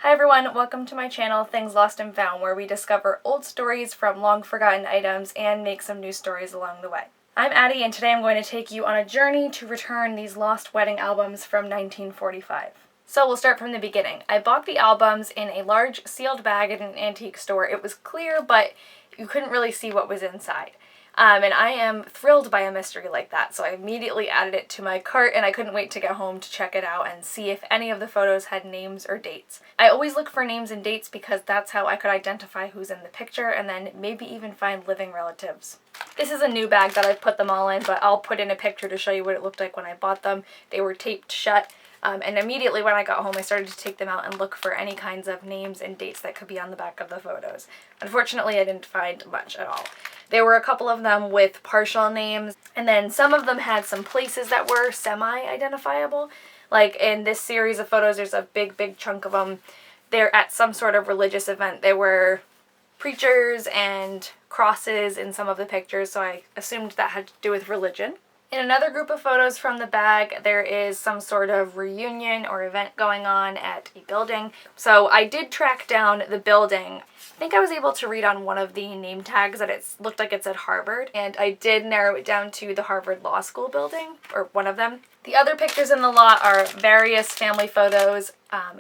Hi everyone, welcome to my channel, Things Lost and Found, where we discover old stories from long forgotten items and make some new stories along the way. I'm Addie, and today I'm going to take you on a journey to return these lost wedding albums from 1945. So we'll start from the beginning. I bought the albums in a large sealed bag at an antique store. It was clear, but you couldn't really see what was inside. And I am thrilled by a mystery like that, so I immediately added it to my cart, and I couldn't wait to get home to check it out and see if any of the photos had names or dates. I always look for names and dates because that's how I could identify who's in the picture and then maybe even find living relatives. This is a new bag that I've put them all in, but I'll put in a picture to show you what it looked like when I bought them. They were taped shut. And immediately when I got home, I started to take them out and look for any kinds of names and dates that could be on the back of the photos. Unfortunately, I didn't find much at all. There were a couple of them with partial names, and then some of them had some places that were semi-identifiable. Like in this series of photos, there's a big chunk of them. They're at some sort of religious event. There were preachers and crosses in some of the pictures, so I assumed that had to do with religion. In another group of photos from the bag, there is some sort of reunion or event going on at a building. So I did track down the building. I think I was able to read on one of the name tags that it looked like it said Harvard, and I did narrow it down to the Harvard Law School building, or one of them. The other pictures in the lot are various family photos,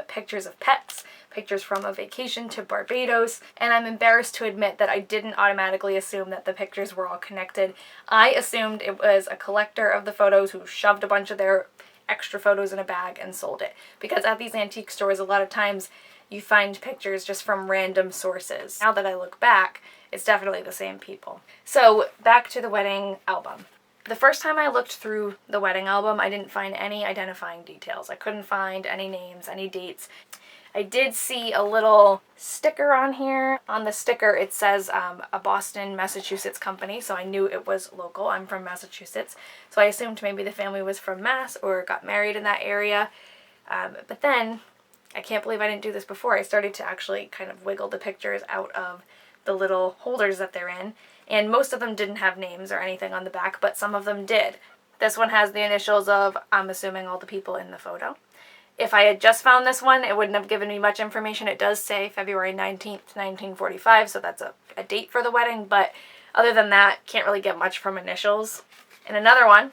pictures of pets, pictures from a vacation to Barbados, and I'm embarrassed to admit that I didn't automatically assume that the pictures were all connected. I assumed it was a collector of the photos who shoved a bunch of their extra photos in a bag and sold it. Because at these antique stores, a lot of times you find pictures just from random sources. Now that I look back, it's definitely the same people. So back to the wedding album. The first time I looked through the wedding album, I didn't find any identifying details. I couldn't find any names, any dates. I did see a little sticker on here. On the sticker it says a Boston, Massachusetts company, so I knew it was local. I'm from Massachusetts, so I assumed maybe the family was from Mass or got married in that area. But then, I can't believe I didn't do this before, I started to actually kind of wiggle the pictures out of the little holders that they're in, and most of them didn't have names or anything on the back, but some of them did. This one has the initials of, I'm assuming, all the people in the photo. If I had just found this one, it wouldn't have given me much information. It does say February 19th, 1945, so that's a date for the wedding, but other than that, can't really get much from initials. And another one,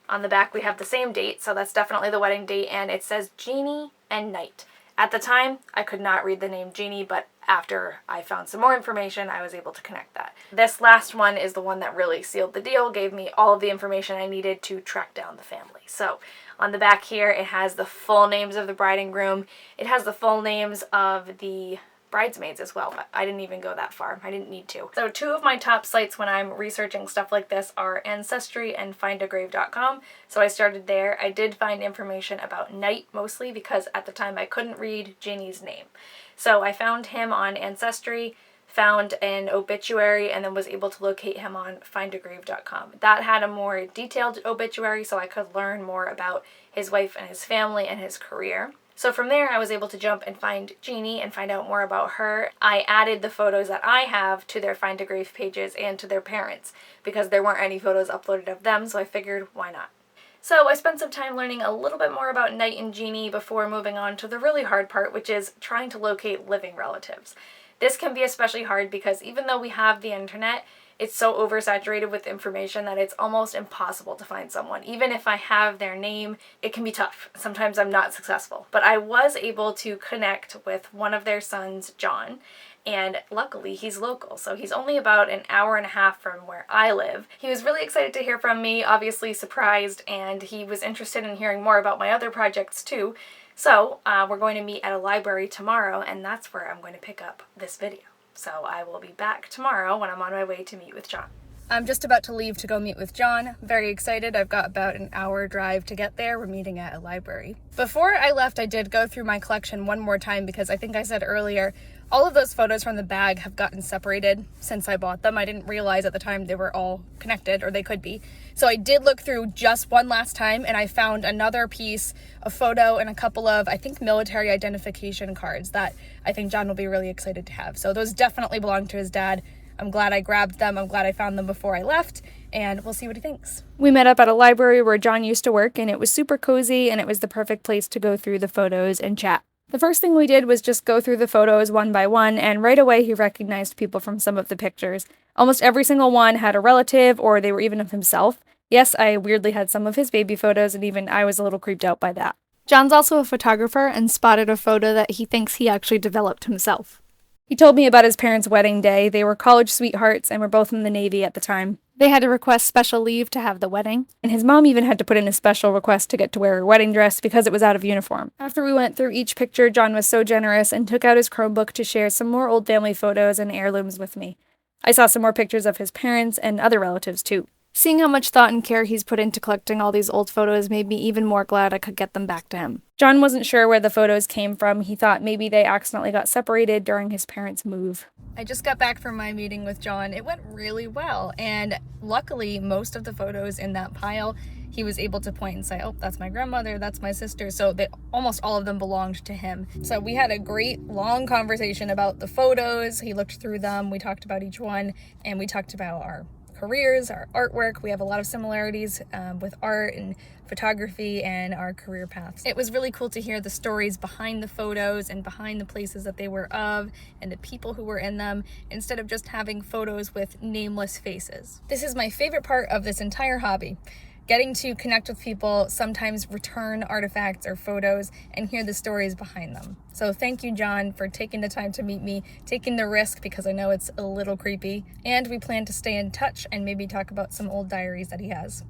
on the back we have the same date, so that's definitely the wedding date, and it says Jeannie and Knight. At the time, I could not read the name Jeannie, but after I found some more information, I was able to connect that. This last one is the one that really sealed the deal, gave me all of the information I needed to track down the family. So on the back here, it has the full names of the bride and groom. It has the full names of the bridesmaids as well, but I didn't even go that far. I didn't need to. So two of my top sites when I'm researching stuff like this are Ancestry and findagrave.com. So I started there. I did find information about Knight mostly because at the time I couldn't read Jeannie's name. So I found him on Ancestry, found an obituary, and then was able to locate him on findagrave.com. That had a more detailed obituary so I could learn more about his wife and his family and his career. So from there I was able to jump and find Jeannie and find out more about her. I added the photos that I have to their Find a Grave pages and to their parents because there weren't any photos uploaded of them, so I figured why not. So I spent some time learning a little bit more about Knight and Jeannie before moving on to the really hard part, which is trying to locate living relatives. This can be especially hard because even though we have the internet, it's so oversaturated with information that it's almost impossible to find someone. Even if I have their name, it can be tough. Sometimes I'm not successful. But I was able to connect with one of their sons, John, and luckily he's local, so he's only about an hour and a half from where I live. He was really excited to hear from me, obviously surprised, and he was interested in hearing more about my other projects too. So we're going to meet at a library tomorrow, and that's where I'm going to pick up this video. So I will be back tomorrow when I'm on my way to meet with John. I'm just about to leave to go meet with John. Very excited. I've got about an hour drive to get there. We're meeting at a library. Before I left, I did go through my collection one more time because I think I said earlier, all of those photos from the bag have gotten separated since I bought them. I didn't realize at the time they were all connected, or they could be. So I did look through just one last time, and I found another piece, a photo, and a couple of, I think, military identification cards that I think John will be really excited to have. So those definitely belong to his dad. I'm glad I grabbed them. I'm glad I found them before I left, and we'll see what he thinks. We met up at a library where John used to work, and it was super cozy, and it was the perfect place to go through the photos and chat. The first thing we did was just go through the photos one by one, and right away he recognized people from some of the pictures. Almost every single one had a relative, or they were even of himself. Yes, I weirdly had some of his baby photos, and even I was a little creeped out by that. John's also a photographer and spotted a photo that he thinks he actually developed himself. He told me about his parents' wedding day. They were college sweethearts and were both in the Navy at the time. They had to request special leave to have the wedding, and his mom even had to put in a special request to get to wear her wedding dress because it was out of uniform. After we went through each picture, John was so generous and took out his Chromebook to share some more old family photos and heirlooms with me. I saw some more pictures of his parents and other relatives too. Seeing how much thought and care he's put into collecting all these old photos made me even more glad I could get them back to him. John wasn't sure where the photos came from. He thought maybe they accidentally got separated during his parents' move. I just got back from my meeting with John. It went really well, and luckily most of the photos in that pile he was able to point and say, oh, that's my grandmother, that's my sister, so almost all of them belonged to him. So we had a great long conversation about the photos. He looked through them, we talked about each one, and we talked about our careers, our artwork. We have a lot of similarities with art and photography and our career paths. It was really cool to hear the stories behind the photos and behind the places that they were of and the people who were in them, instead of just having photos with nameless faces. This is my favorite part of this entire hobby. Getting to connect with people, sometimes return artifacts or photos, and hear the stories behind them. So thank you, John, for taking the time to meet me, taking the risk because I know it's a little creepy, and we plan to stay in touch and maybe talk about some old diaries that he has.